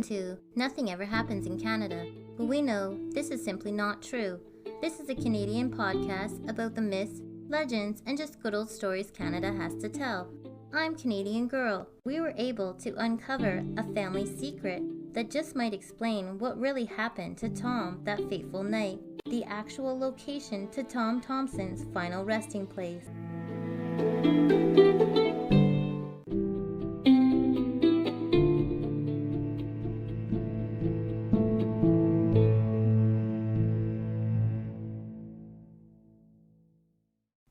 to Nothing Ever Happens in Canada, but we know this is simply not true. This is a Canadian podcast about the myths, legends, and just good old stories Canada has to tell. I'm Canadian Girl. We were able to uncover a family secret that just might explain what really happened to Tom that fateful night, the actual location to Tom Thomson's final resting place.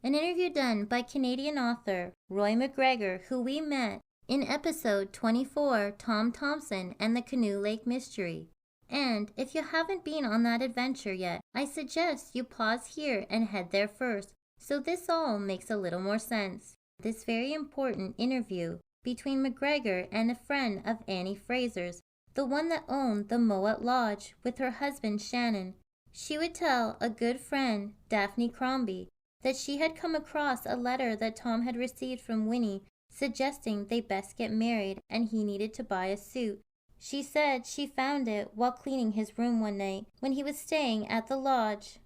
An interview done by Canadian author Roy MacGregor, who we met in episode 24, Tom Thomson and the Canoe Lake Mystery. And if you haven't been on that adventure yet, I suggest you pause here and head there first, so this all makes a little more sense. This very important interview between MacGregor and a friend of Annie Fraser's, the one that owned the Mowat Lodge with her husband Shannon. She would tell a good friend, Daphne Crombie, that she had come across a letter that Tom had received from Winnie suggesting they best get married and he needed to buy a suit. She said she found it while cleaning his room one night when he was staying at the lodge.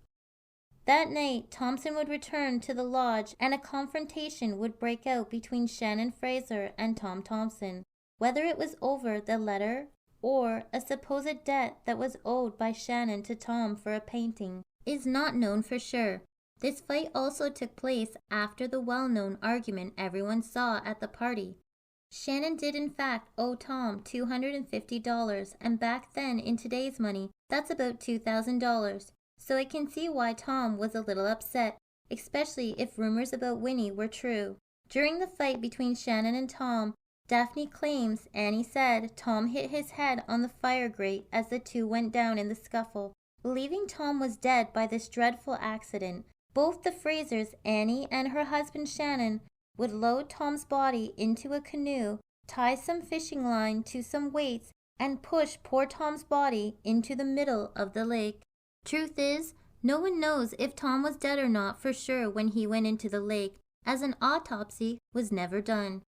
That night, Thomson would return to the lodge and a confrontation would break out between Shannon Fraser and Tom Thomson. Whether it was over the letter or a supposed debt that was owed by Shannon to Tom for a painting is not known for sure. This fight also took place after the well-known argument everyone saw at the party. Shannon did in fact owe Tom $250, and back then in today's money, that's about $2,000. So I can see why Tom was a little upset, especially if rumors about Winnie were true. During the fight between Shannon and Tom, Daphne claims Annie said Tom hit his head on the fire grate as the two went down in the scuffle, believing Tom was dead by this dreadful accident. Both the Frasers, Annie and her husband Shannon, would load Tom's body into a canoe, tie some fishing line to some weights, and push poor Tom's body into the middle of the lake. Truth is, no one knows if Tom was dead or not for sure when he went into the lake, as an autopsy was never done.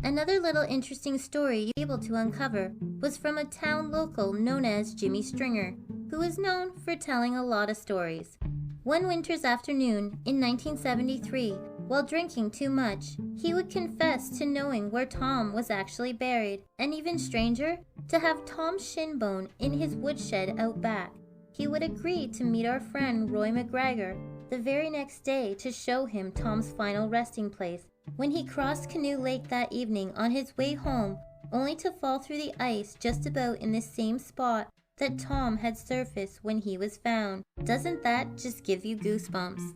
Another little interesting story you were able to uncover was from a town local known as Jimmy Stringer, who is known for telling a lot of stories. One winter's afternoon in 1973, while drinking too much, he would confess to knowing where Tom was actually buried, and even stranger, to have Tom's shin bone in his woodshed out back. He would agree to meet our friend Roy MacGregor the very next day to show him Tom's final resting place. When he crossed Canoe Lake that evening on his way home, only to fall through the ice just about in the same spot that Tom had surfaced when he was found. Doesn't that just give you goosebumps?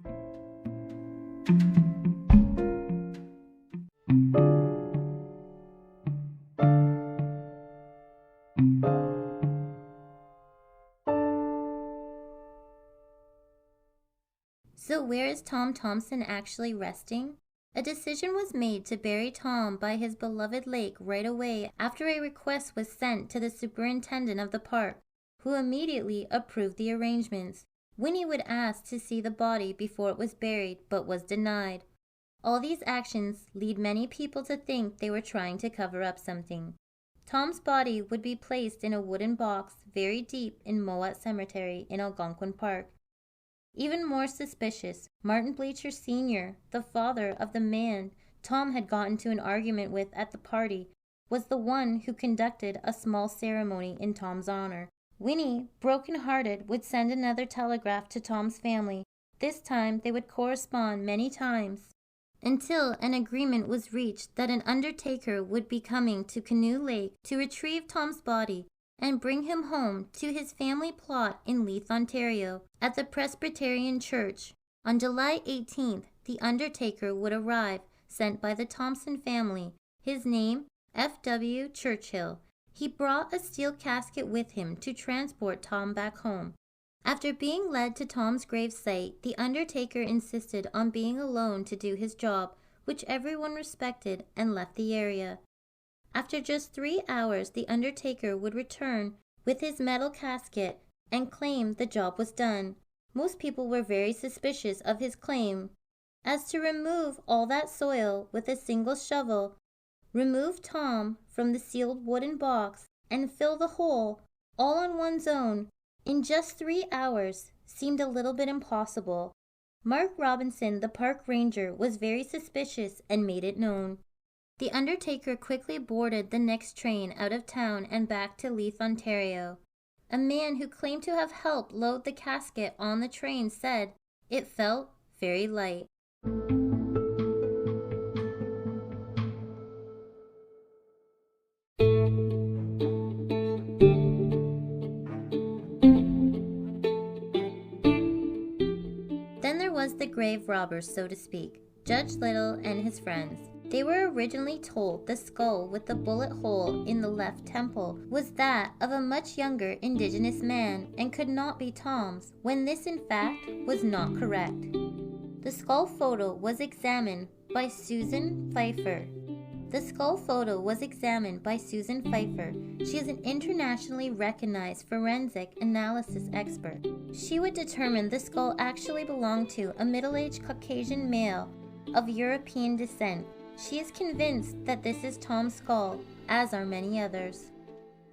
So where is Tom Thomson actually resting? A decision was made to bury Tom by his beloved lake right away after a request was sent to the superintendent of the park, who immediately approved the arrangements. Winnie would ask to see the body before it was buried, but was denied. All these actions lead many people to think they were trying to cover up something. Tom's body would be placed in a wooden box very deep in Mowat Cemetery in Algonquin Park. Even more suspicious, Martin Bleacher Sr., the father of the man Tom had gotten into an argument with at the party, was the one who conducted a small ceremony in Tom's honor. Winnie, broken-hearted, would send another telegraph to Tom's family. This time they would correspond many times, until an agreement was reached that an undertaker would be coming to Canoe Lake to retrieve Tom's body and bring him home to his family plot in Leith, Ontario, at the Presbyterian Church. On July 18th, the undertaker would arrive, sent by the Thomson family. His name, F.W. Churchill. He brought a steel casket with him to transport Tom back home. After being led to Tom's gravesite, the undertaker insisted on being alone to do his job, which everyone respected, and left the area. After just 3 hours, the undertaker would return with his metal casket and claimed the job was done. Most people were very suspicious of his claim, as to remove all that soil with a single shovel, remove Tom from the sealed wooden box, and fill the hole, all on one's own, in just 3 hours, seemed a little bit impossible. Mark Robinson, the park ranger, was very suspicious and made it known. The undertaker quickly boarded the next train out of town and back to Leith, Ontario. A man who claimed to have helped load the casket on the train said it felt very light. Then there was the grave robbers, so to speak, Judge Little and his friends. They were originally told the skull with the bullet hole in the left temple was that of a much younger Indigenous man and could not be Tom's, when this in fact was not correct. The skull photo was examined by Susan Pfeiffer. She is an internationally recognized forensic analysis expert. She would determine the skull actually belonged to a middle-aged Caucasian male of European descent. She is convinced that this is Tom's skull, as are many others.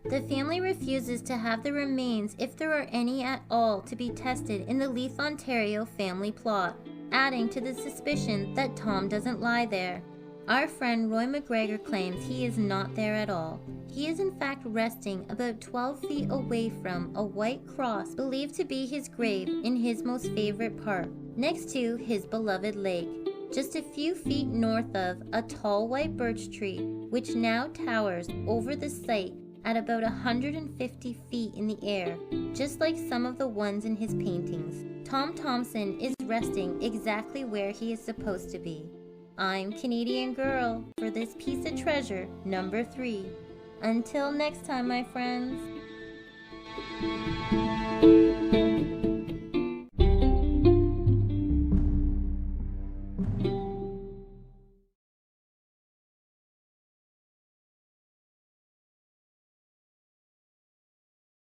The family refuses to have the remains, if there are any at all, to be tested in the Leith, Ontario family plot, adding to the suspicion that Tom doesn't lie there. Our friend Roy MacGregor claims he is not there at all. He is in fact resting about 12 feet away from a white cross believed to be his grave in his most favorite park, next to his beloved lake, just a few feet north of a tall white birch tree, which now towers over the site at about 150 feet in the air, just like some of the ones in his paintings. Tom Thomson is resting exactly where he is supposed to be. I'm Canadian Girl for this piece of treasure, number 3. Until next time, my friends.